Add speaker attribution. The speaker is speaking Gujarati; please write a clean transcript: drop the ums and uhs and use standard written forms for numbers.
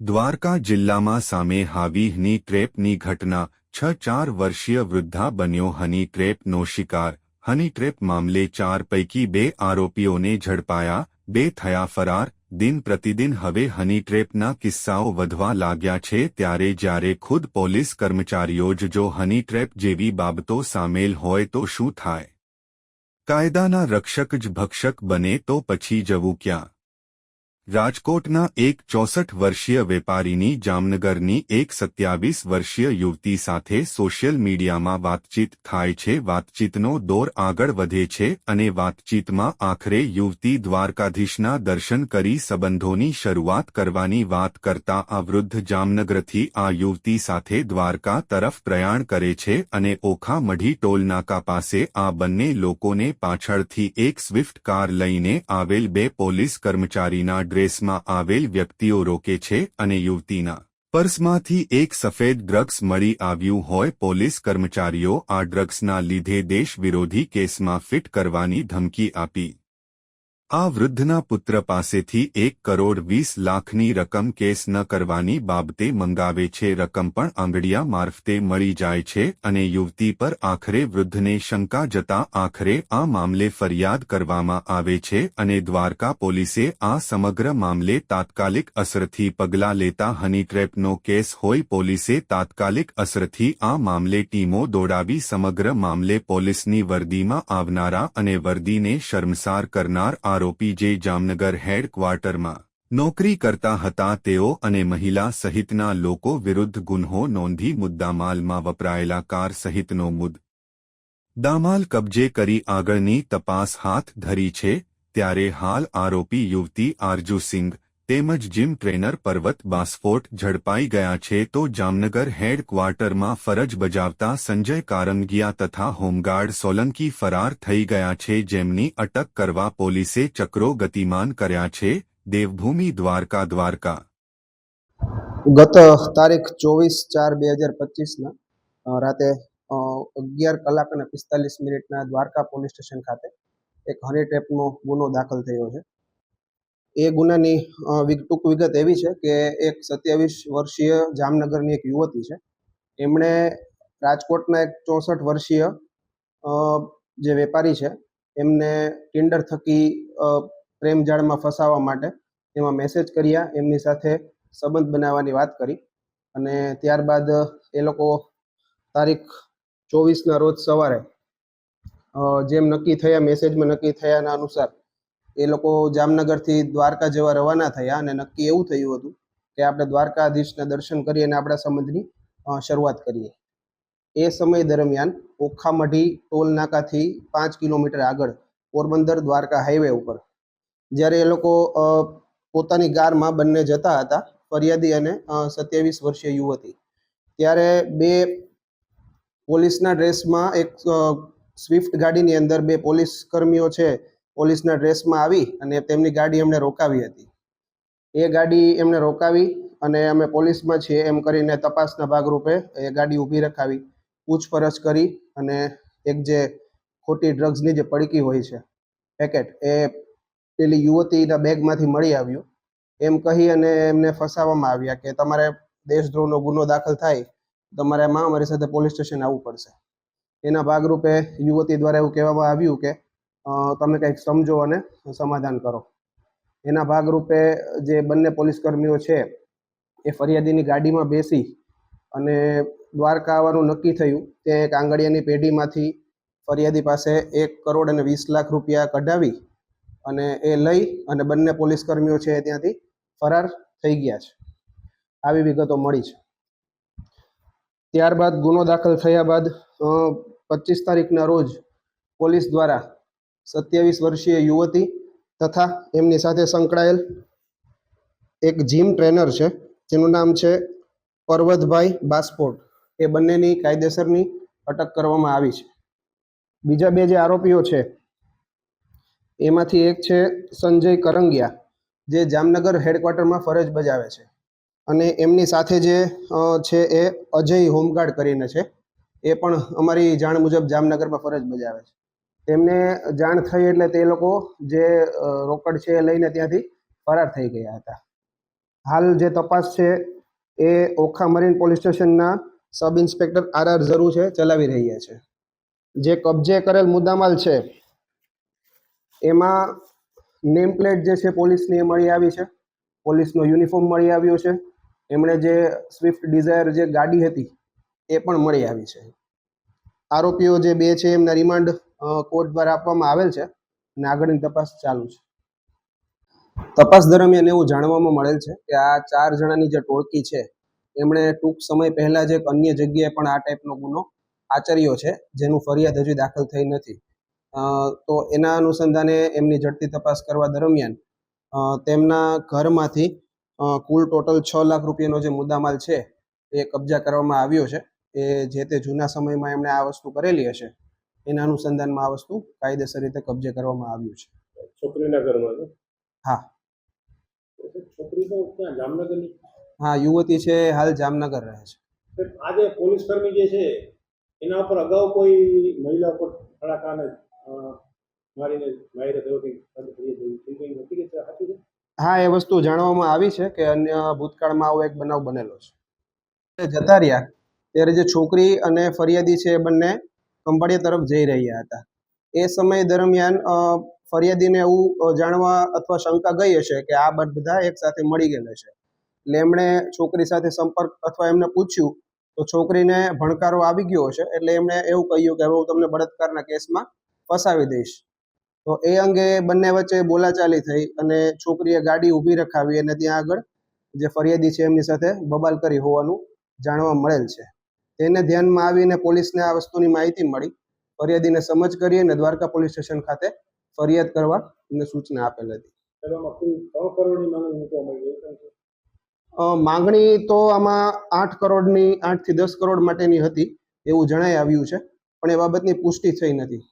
Speaker 1: દ્વારકા જિલ્લામાં સામે આવી હની ટ્રેપની ઘટના 4 વર્ષીય વૃદ્ધા બન્યો હની ટ્રેપનો શિકાર। હની ટ્રેપ મામલે 4 પૈકી 2 આરોપીઓને ઝડપાયા, 2 થયા ફરાર। દિન પ્રતિદિન હવે હની ટ્રેપના કિસ્સાઓ વધવા લાગ્યા છે, ત્યારે જ્યારે ખુદ પોલીસ કર્મચારીઓ જ જો હની ટ્રેપ જેવી બાબતો સામેલ હોય તો શું થાય? કાયદાના રક્ષક જ ભક્ષક બને તો પછી જવું ક્યાં? રાજકોટના એક 64 વર્ષીય વેપારીની જામનગરની એક 27 વર્ષીય યુવતી સાથે સોશિયલ મીડિયામાં વાતચીત થાય છે। વાતચીતનો દોર આગળ વધે છે અને વાતચીતમાં આખરે યુવતી દ્વારકાધીશના દર્શન કરી સંબંધોની શરૂઆત કરવાની વાત કરતા આ વૃદ્ધ જામનગરથી આ યુવતી સાથે દ્વારકા તરફ પ્રયાણ કરે છે અને ઓખા મઢી ટોલનાકા પાસે આ બંને લોકોને પાછળથી એક સ્વિફ્ટ કાર લઈને આવેલ 2 પોલીસ કર્મચારીના ડ્રેસમાં આવેલ વ્યક્તિઓ રોકે છે અને યુવતીના પર્સમાંથી એક સફેદ ડ્રગ્સ મળી આવ્યું હોય। પોલીસ કર્મચારીઓ આ ડ્રગ્સના લીધે દેશ વિરોધી કેસમાં ફિટ કરવાની ધમકી આપી આ વૃદ્ધના પુત્ર પાસેથી 1 કરોડ 20 લાખની રકમ કેસ ન કરવાની બાબતે મંગાવે છે। રકમ પણ આંગડિયા મારફતે મળી જાય છે અને યુવતી પર આખરે વૃદ્ધને શંકા જતા આખરે આ મામલે ફરિયાદ કરવામાં આવે છે અને દ્વારકા પોલીસે આ સમગ્ર મામલે તાત્કાલિક અસરથી પગલાં લેતા હની ટ્રેપનો કેસ હોય પોલીસે તાત્કાલિક અસરથી આ મામલે ટીમો દોડાવી સમગ્ર મામલે પોલીસની વર્દીમાં આવનારા અને વર્દીને શર્મસાર કરનાર આરોપી જે જામનગર હેડક્વાર્ટરમાં નોકરી કરતા હતા તેઓ અને મહિલા સહિતના લોકો વિરુદ્ધ ગુન્હો નોંધી મુદ્દામાલમાં વપરાયેલા કાર સહિતનો મુદ્દામાલ કબજે કરી આગળની તપાસ હાથ ધરી છે। ત્યારે હાલ આરોપી યુવતી આરજુસિંઘ તેમજ જીમ ટ્રેનર પર્વત બાસ્ફોટ ઝડપાઈ ગયા છે તો જામનગર હેડક્વાર્ટરમાં ફરજ બજાવતા સંજય કારંગિયા તથા હોમગાર્ડ સોલંકી ફરાર થઈ ગયા છે, જેમની અટક કરવા પોલીસે ચક્રો ગતિમાન કર્યા છે। દેવભૂમિ દ્વારકા
Speaker 2: ગત તારીખ 24/4/2025 રાતે 11:45 દ્વારકા પોલીસ સ્ટેશન ખાતે એક હની ટ્રેપનો ગુનો દાખલ થયો છે। એ ગુનાની ટૂંક વિગત એવી છે કે એક 27 વર્ષીય જામનગરની એક યુવતી છે, એમણે રાજકોટના એક 64 વર્ષીય જે વેપારી છે એમને ટિન્ડર થકી પ્રેમજાળમાં ફસાવવા માટે એમાં મેસેજ કર્યા, એમની સાથે સંબંધ બનાવવાની વાત કરી અને ત્યારબાદ એ લોકો તારીખ 24ના રોજ સવારે જેમ નક્કી થયા મેસેજમાં નક્કી થયાના અનુસાર એ લોકો જામનગરથી દ્વારકા જવા રવાના થયા અને નક્કી એવું થયું હતું કે આપણે દ્વારકાધીશના દર્શન કરી અને આપણા સંબંધની શરૂઆત કરીએ। એ સમય દરમિયાન ઓખામઢી ટોલ નાકાથી 5 કિલોમીટર આગળ પોરબંદર દ્વારકા હાઈવે ઉપર જ્યારે એ લોકો પોતાની કારમાં બંને જતા હતા, ફરિયાદી અને 27 વર્ષીય યુવતી, ત્યારે 2 પોલીસના ડ્રેસમાં એક સ્વિફ્ટ ગાડીની અંદર 2 પોલીસ કર્મીઓ છે પોલીસના ડ્રેસમાં આવી અને તેમની ગાડી એમણે રોકાવી હતી। એ ગાડી એમણે રોકાવી અને અમે પોલીસમાં છીએ એમ કરીને તપાસના ભાગરૂપે એ ગાડી ઊભી રખાવી, પૂછપરછ કરી અને એક જે ખોટી ડ્રગ્સની જે પડીકી હોય છે પેકેટ એ પેલી યુવતીના બેગમાંથી મળી આવ્યું એમ કહી અને એમને ફસાવવામાં આવ્યા કે તમારે દેશદ્રોહનો ગુનો દાખલ થાય તમારે આમાં અમારી સાથે પોલીસ સ્ટેશન આવવું પડશે। એના ભાગરૂપે યુવતી દ્વારા એવું કહેવામાં આવ્યું કે તમે કંઈક સમજો અને સમાધાન કરો। એના ભાગરૂપે જે બંને પોલીસ કર્મીઓ છે એ ફરિયાદીની ગાડીમાં બેસી અને દ્વારકા આવવાનું નક્કી થયું તે એક આંગડિયાની પેઢીમાંથી ફરિયાદી પાસે 1 કરોડ અને 20 લાખ રૂપિયા કઢાવી અને એ લઈ અને બંને પોલીસ કર્મીઓ છે ત્યાંથી ફરાર થઈ ગયા છે, આવી વિગતો મળી છે। ત્યારબાદ ગુનો દાખલ થયા બાદ 25 તારીખના રોજ પોલીસ દ્વારા 27 વર્ષીય યુવતી તથા એમની સાથે સંકળાયેલ એક જીમ ટ્રેનર છે જેનું નામ છે પર્વતભાઈ બાસ્ફોટ, એ બંનેની કાયદેસરની અટક કરવામાં આવી છે। બીજા 2 જે આરોપીઓ છે એમાંથી એક છે સંજય કરંગિયા જે જામનગર હેડક્વાર્ટરમાં ફરજ બજાવે છે અને એમની સાથે જે છે એ અજય હોમગાર્ડ કરીને છે, એ પણ અમારી જાણ મુજબ જામનગરમાં ફરજ બજાવે છે। તેમને જાણ થઈ એટલે તે લોકો જે રોકડ છે એ લઈને ત્યાંથી ફરાર થઈ ગયા હતા। હાલ જે તપાસ છે એ ઓખા મરીન પોલીસ સ્ટેશનના સબ ઇન્સ્પેક્ટર આર ઝરુ છે ચલાવી રહ્યા છે. જે કબજે કરેલ મુદ્દામાલ છે એમાં નેમ પ્લેટ જે છે પોલીસની એ મળી આવી છે, પોલીસનો યુનિફોર્મ મળી આવ્યો છે, એમણે જે સ્વિફ્ટ ડિઝાયર જે ગાડી હતી એ પણ મળી આવી છે. આરોપીઓ જે બે છે એમના રિમાન્ડ કોર્ટ દ્વારા આપવામાં આવેલ છે અને આગળની તપાસ ચાલુ છે. તપાસ દરમિયાન એવું જાણવામાં મળેલ છે કે આ 4 જણાની જે ટોળકી છે એમણે ટૂંક સમય પહેલા જ એક અન્ય જગ્યાએ પણ આ ટાઈપનો ગુનો આચર્યો છે, જેનું ફરિયાદ હજી દાખલ થઈ નથી. તો એના અનુસંધાને એમની ઝડપી તપાસ કરવા દરમિયાન તેમના ઘરમાંથી કુલ ટોટલ 6 લાખ રૂપિયાનો જે મુદ્દામાલ છે એ કબજા કરવામાં આવ્યો છે. એ જે તે જૂના સમયમાં એમણે આ વસ્તુ કરેલી હશે એના અનુસંધાનમાં આ વસ્તુ કાયદેસર રીતે કબજે કરવામાં આવ્યું છે.
Speaker 3: છોકરીના ઘરમાં છે?
Speaker 2: હા.
Speaker 3: છોકરી તો ક્યાં જામનગરની?
Speaker 2: હા, યુવતી છે, હાલ જામનગર રહે છે.
Speaker 3: આજે પોલીસ કર્મી જે છે એના ઉપર અગાઉ કોઈ મહિલા ઉપર ધડાકાને મારીને માર્યા થયો કે નથી કે સાચું છે?
Speaker 2: હા, એ વસ્તુ જાણવામાં આવી છે કે અન્ય ભૂતકાળમાં આવો એક બનાવ બનેલો છે. જતા રહ્યા ત્યારે જે છોકરી અને ફરિયાદી છે એ બંને ખંભાળિયા તરફ જઈ રહ્યા હતા. એ સમય દરમિયાન ફરિયાદીને એવું જાણવા અથવા શંકા ગઈ હશે કે આ બધા એક સાથે મળી ગયેલા છે, એટલે એમણે છોકરી સાથે સંપર્ક અથવા એમને પૂછ્યું તો છોકરીને ભણકારો આવી ગયો હશે, એટલે એમણે એવું કહ્યું કે હવે હું તમને બળાત્કારના કેસમાં ફસાવી દઈશ. તો એ અંગે બંને વચ્ચે બોલાચાલી થઈ અને છોકરીએ ગાડી ઊભી રખાવી અને ત્યાં આગળ જે ફરિયાદી છે એમની સાથે બબાલ કરી હોવાનું જાણવા મળેલ છે. તેને ધ્યાનમાં આવીને પોલીસને આ વસ્તુની માહિતી મળી. ફરિયાદીને સમજ કરી અને દ્વારકા પોલીસ સ્ટેશન ખાતે ફરિયાદ કરવા એમને સૂચના આપેલ હતી. માંગણી તો આમાં 8 કરોડની 8 થી 10 કરોડ માટેની હતી એવું જણાઈ આવ્યું છે, પણ એ બાબતની પુષ્ટિ થઈ નથી.